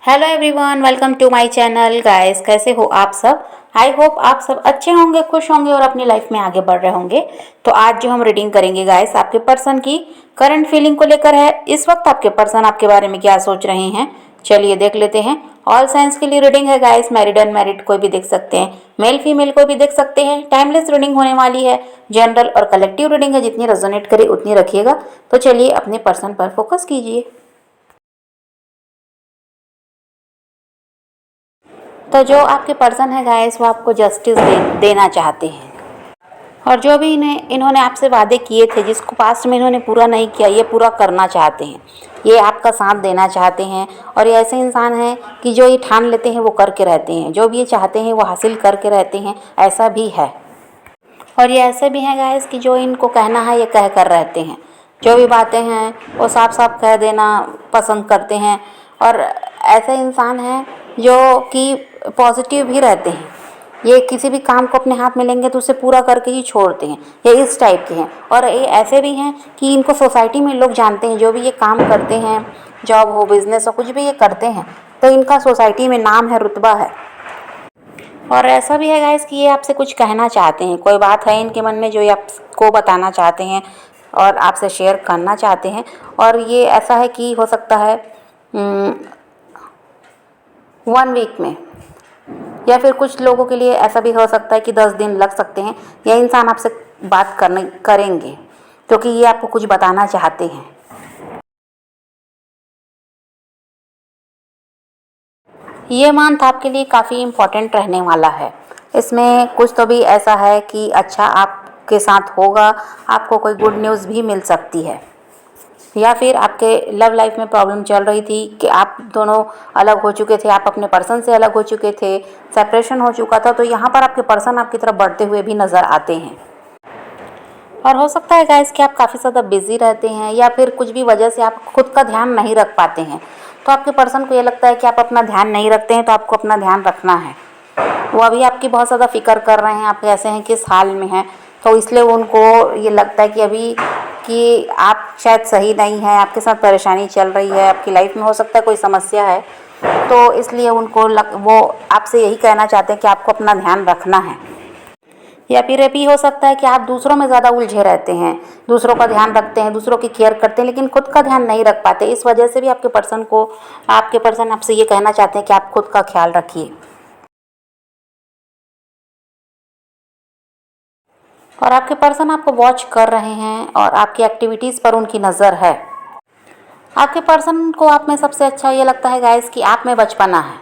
Hello everyone, welcome to my channel. Guys, कैसे हो आप सब? आई होप आप सब अच्छे होंगे, खुश होंगे और अपनी लाइफ में आगे बढ़ रहे होंगे। तो आज जो हम रीडिंग करेंगे गाइस, आपके पर्सन की करंट फीलिंग को लेकर है। इस वक्त आपके पर्सन आपके बारे में क्या सोच रहे हैं, चलिए देख लेते हैं। ऑल साइंस के लिए रीडिंग है गाइस, मैरिड अनमैरिड कोई भी देख सकते हैं, मेल फीमेल कोई भी देख सकते हैं। टाइमलेस रीडिंग होने वाली है, जनरल और कलेक्टिव रीडिंग है, जितनी रेजोनेट करे उतनी रखिएगा। तो चलिए अपने पर्सन पर फोकस कीजिए। तो जो आपके पर्सन है गाइस, वो आपको जस्टिस देना चाहते हैं। और जो भी इन्होंने आपसे वादे किए थे, जिसको पास्ट में इन्होंने पूरा नहीं किया, ये पूरा करना चाहते हैं। ये आपका साथ देना चाहते हैं। और ये ऐसे इंसान हैं कि जो ये ठान लेते हैं वो करके रहते हैं, जो भी ये चाहते हैं वो हासिल करके रहते हैं, ऐसा भी है। और ये ऐसे भी हैं गाइस कि जो इनको कहना है ये कह कर रहते हैं। जो भी बातें हैं वो साफ साफ कह देना पसंद करते हैं। और ऐसे इंसान हैं जो कि पॉजिटिव भी रहते हैं। ये किसी भी काम को अपने हाथ में लेंगे तो उसे पूरा करके ही छोड़ते हैं। ये इस टाइप के हैं। और ये ऐसे भी हैं कि इनको सोसाइटी में लोग जानते हैं। जो भी ये काम करते हैं, जॉब हो, बिजनेस हो, कुछ भी ये करते हैं, तो इनका सोसाइटी में नाम है, रुतबा है। और ऐसा भी है गाइस कि ये आपसे कुछ कहना चाहते हैं। कोई बात है इनके मन में जो ये आपको बताना चाहते हैं और आपसे शेयर करना चाहते हैं। और ये ऐसा है कि हो सकता है 1 वीक में, या फिर कुछ लोगों के लिए ऐसा भी हो सकता है कि 10 दिन लग सकते हैं। ये इंसान आपसे बात करेंगे क्योंकि ये आपको कुछ बताना चाहते हैं। ये मंथ आपके लिए काफ़ी इम्पोर्टेंट रहने वाला है। इसमें कुछ तो भी ऐसा है कि अच्छा आपके साथ होगा, आपको कोई गुड न्यूज़ भी मिल सकती है। या फिर आपके लव लाइफ में प्रॉब्लम चल रही थी कि आप दोनों अलग हो चुके थे, आप अपने पर्सन से अलग हो चुके थे, सेपरेशन हो चुका था, तो यहाँ पर आपके पर्सन आपकी तरफ बढ़ते हुए भी नज़र आते हैं। और हो सकता है गाइस कि आप काफ़ी ज़्यादा बिजी रहते हैं, या फिर कुछ भी वजह से आप खुद का ध्यान नहीं रख पाते हैं। तो आपके पर्सन को ये लगता है कि आप अपना ध्यान नहीं रखते हैं, तो आपको अपना ध्यान रखना है। वो अभी आपकी बहुत ज़्यादा फिक्र कर रहे हैं, आप कैसे हैं, किस हाल में हैं। तो इसलिए उनको ये लगता है कि अभी कि आप शायद सही नहीं हैं, आपके साथ परेशानी चल रही है, आपकी लाइफ में हो सकता है कोई समस्या है। तो इसलिए वो आपसे यही कहना चाहते हैं कि आपको अपना ध्यान रखना है। या फिर ये भी हो सकता है कि आप दूसरों में ज़्यादा उलझे रहते हैं, दूसरों का ध्यान रखते हैं, दूसरों की केयर करते हैं, लेकिन खुद का ध्यान नहीं रख पाते। इस वजह से भी आपके पर्सन आपसे ये कहना चाहते हैं कि आप खुद का ख्याल रखिए। और आपके पर्सन आपको वॉच कर रहे हैं और आपकी एक्टिविटीज़ पर उनकी नज़र है। आपके पर्सन को आप में सबसे अच्छा ये लगता है गाइस कि आप में बचपना है।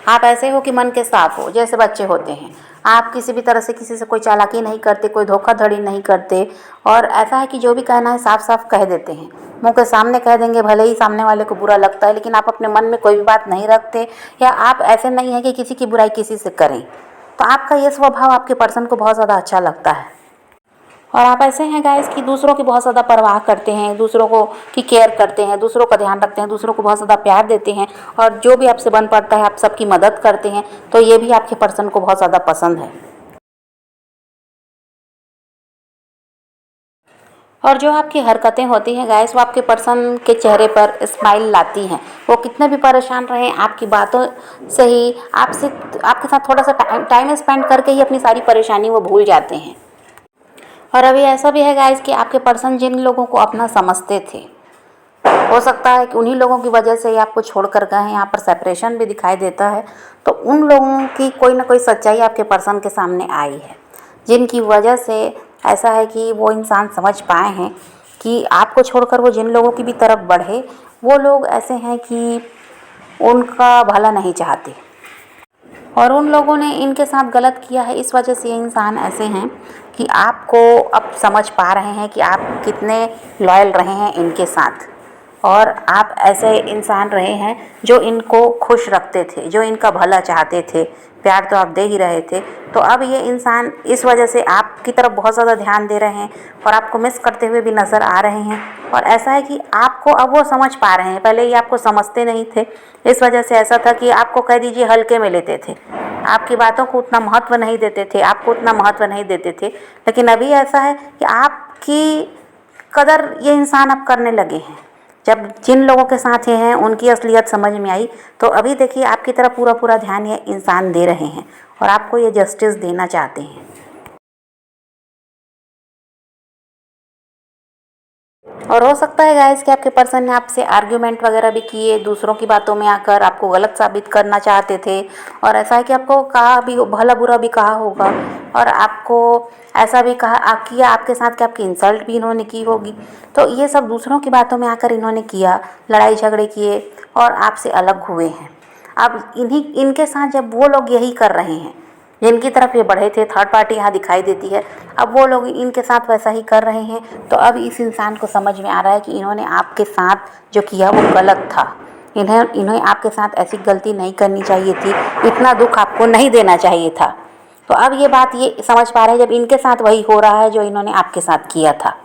आप ऐसे हो कि मन के साफ हो, जैसे बच्चे होते हैं। आप किसी भी तरह से किसी से कोई चालाकी नहीं करते, कोई धोखाधड़ी नहीं करते। और ऐसा है कि जो भी कहना है साफ साफ कह देते हैं, मुंह के सामने कह देंगे। भले ही सामने वाले को बुरा लगता है, लेकिन आप अपने मन में कोई भी बात नहीं रखते, या आप ऐसे नहीं हैं कि किसी की बुराई किसी से करें। तो आपका ये स्वभाव आपके पर्सन को बहुत ज़्यादा अच्छा लगता है। और आप ऐसे हैं गाइस कि दूसरों की बहुत ज़्यादा परवाह करते हैं, दूसरों को की केयर करते हैं, दूसरों का ध्यान रखते हैं, दूसरों को बहुत ज़्यादा प्यार देते हैं। और जो भी आपसे बन पड़ता है आप सबकी मदद करते हैं। तो ये भी आपके पर्सन को बहुत ज़्यादा पसंद है। और जो आपकी हरकतें होती हैं गाइस, वो आपके पर्सन के चेहरे पर स्माइल लाती हैं। वो कितने भी परेशान रहें, आपकी बातों से ही आपके साथ थोड़ा सा टाइम स्पेंड करके ही अपनी सारी परेशानी वो भूल जाते हैं। और अभी ऐसा भी है गाइस कि आपके पर्सन जिन लोगों को अपना समझते थे, हो सकता है कि उन्हीं लोगों की वजह से ही आपको छोड़ कर गए हैं। यहाँ पर सेपरेशन भी दिखाई देता है। तो उन लोगों की कोई ना कोई सच्चाई आपके पर्सन के सामने आई है, जिनकी वजह से ऐसा है कि वो इंसान समझ पाए हैं कि आपको छोड़कर वो जिन लोगों की भी तरफ बढ़े, वो लोग ऐसे हैं कि उनका भला नहीं चाहते। और उन लोगों ने इनके साथ गलत किया है, इस वजह से ये इंसान ऐसे हैं कि आपको अब समझ पा रहे हैं कि आप कितने लॉयल रहे हैं इनके साथ। और आप ऐसे इंसान रहे हैं जो इनको खुश रखते थे, जो इनका भला चाहते थे, प्यार तो आप दे ही रहे थे। तो अब ये इंसान इस वजह से आपकी तरफ बहुत ज़्यादा ध्यान दे रहे हैं और आपको मिस करते हुए भी नज़र आ रहे हैं। और ऐसा है कि आपको अब वो समझ पा रहे हैं, पहले ये आपको समझते नहीं थे। इस वजह से ऐसा था कि आपको कह दीजिए हल्के में लेते थे, आपकी बातों को उतना महत्व नहीं देते थे, आपको उतना महत्व नहीं देते थे। लेकिन अभी ऐसा है कि आपकी कदर ये इंसान अब करने लगे हैं। जब जिन लोगों के साथ ये हैं उनकी असलियत समझ में आई, तो अभी देखिए आपकी तरफ पूरा पूरा ध्यान ये इंसान दे रहे हैं और आपको ये जस्टिस देना चाहते हैं। और हो सकता है गाइस कि आपके पर्सन ने आपसे आर्ग्यूमेंट वगैरह भी किए, दूसरों की बातों में आकर आपको गलत साबित करना चाहते थे, और ऐसा है कि आपको कहा भी, भला बुरा भी कहा होगा, और आपको ऐसा भी कहा किया आपके साथ कि आपकी इंसल्ट भी इन्होंने की होगी। तो ये सब दूसरों की बातों में आकर इन्होंने किया, लड़ाई झगड़े किए और आपसे अलग हुए हैं। अब इनके साथ जब वो लोग यही कर रहे हैं जिनकी तरफ ये बढ़े थे, थर्ड पार्टी यहाँ दिखाई देती है, अब वो लोग इनके साथ वैसा ही कर रहे हैं, तो अब इस इंसान को समझ में आ रहा है कि इन्होंने आपके साथ जो किया वो गलत था। इन्हें आपके साथ ऐसी गलती नहीं करनी चाहिए थी, इतना दुख आपको नहीं देना चाहिए था। तो अब ये बात ये समझ पा रहे हैं जब इनके साथ वही हो रहा है जो इन्होंने आपके साथ किया था।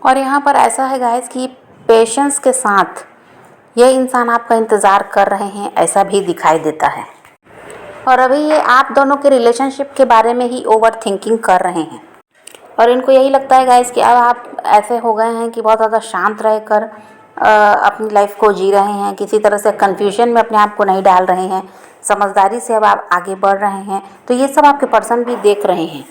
और यहाँ पर ऐसा है गाइस कि पेशेंस के साथ ये इंसान आपका इंतज़ार कर रहे हैं, ऐसा भी दिखाई देता है। और अभी ये आप दोनों के रिलेशनशिप के बारे में ही ओवर थिंकिंग कर रहे हैं, और इनको यही लगता है गाइस कि अब आप ऐसे हो गए हैं कि बहुत ज़्यादा शांत रहकर अपनी लाइफ को जी रहे हैं, किसी तरह से कन्फ्यूजन में अपने आप को नहीं डाल रहे हैं, समझदारी से अब आप आगे बढ़ रहे हैं। तो ये सब आपके पर्सन भी देख रहे हैं।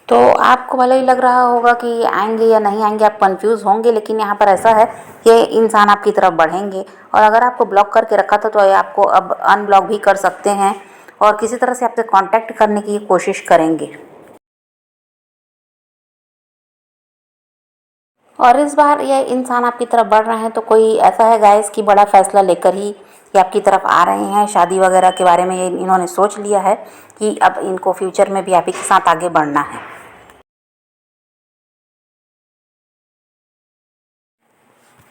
तो आपको भले ही लग रहा होगा कि आएंगे या नहीं आएंगे, आप कंफ्यूज होंगे, लेकिन यहाँ पर ऐसा है ये इंसान आपकी तरफ बढ़ेंगे, और अगर आपको ब्लॉक करके रखा था तो ये आपको अब अनब्लॉक भी कर सकते हैं और किसी तरह से आपसे कांटेक्ट करने की कोशिश करेंगे। और इस बार ये इंसान आपकी तरफ बढ़ रहे हैं तो कोई ऐसा है गाइस कि बड़ा फैसला लेकर ही ये आपकी तरफ आ रहे हैं। शादी वगैरह के बारे में ये इन्होंने सोच लिया है कि अब इनको फ्यूचर में भी आप ही के साथ आगे बढ़ना है।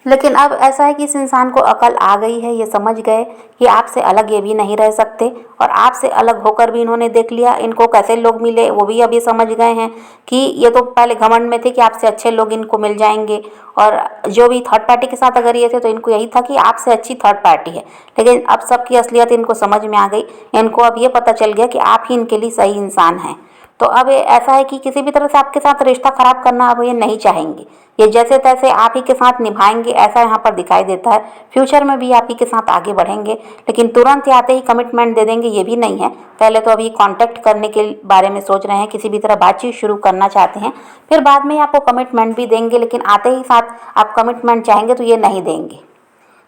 लेकिन अब ऐसा है कि इस इंसान को अकल आ गई है, ये समझ गए कि आपसे अलग ये भी नहीं रह सकते, और आपसे अलग होकर भी इन्होंने देख लिया इनको कैसे लोग मिले, वो भी अब ये समझ गए हैं कि ये तो पहले घमंड में थे कि आपसे अच्छे लोग इनको मिल जाएंगे, और जो भी थर्ड पार्टी के साथ अगर ये थे तो इनको यही था कि आपसे अच्छी थर्ड पार्टी है। लेकिन अब सबकी असलियत इनको समझ में आ गई, इनको अब ये पता चल गया कि आप ही इनके लिए सही इंसान हैं। तो अब ऐसा है कि किसी भी तरह से आपके साथ रिश्ता खराब करना अब ये नहीं चाहेंगे, ये जैसे तैसे आप ही के साथ निभाएंगे, ऐसा यहाँ पर दिखाई देता है। फ्यूचर में भी आप ही के साथ आगे बढ़ेंगे, लेकिन तुरंत आते ही कमिटमेंट दे देंगे ये भी नहीं है। पहले तो अभी कांटेक्ट करने के बारे में सोच रहे हैं, किसी भी तरह बातचीत शुरू करना चाहते हैं, फिर बाद में आपको कमिटमेंट भी देंगे, लेकिन आते ही साथ आप कमिटमेंट चाहेंगे तो ये नहीं देंगे।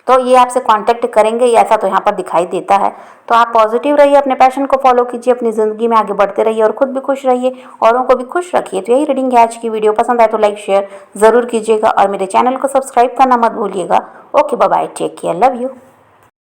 तो ये आपसे कांटेक्ट करेंगे, ऐसा तो यहाँ पर दिखाई देता है। तो आप पॉजिटिव रहिए, अपने पैशन को फॉलो कीजिए, अपनी ज़िंदगी में आगे बढ़ते रहिए और खुद भी खुश रहिए, औरों को भी खुश रखिए। तो यही रीडिंग है आज की। वीडियो पसंद आए तो लाइक शेयर ज़रूर कीजिएगा और मेरे चैनल को सब्सक्राइब करना मत भूलिएगा। Okay, bye bye, take care, love you.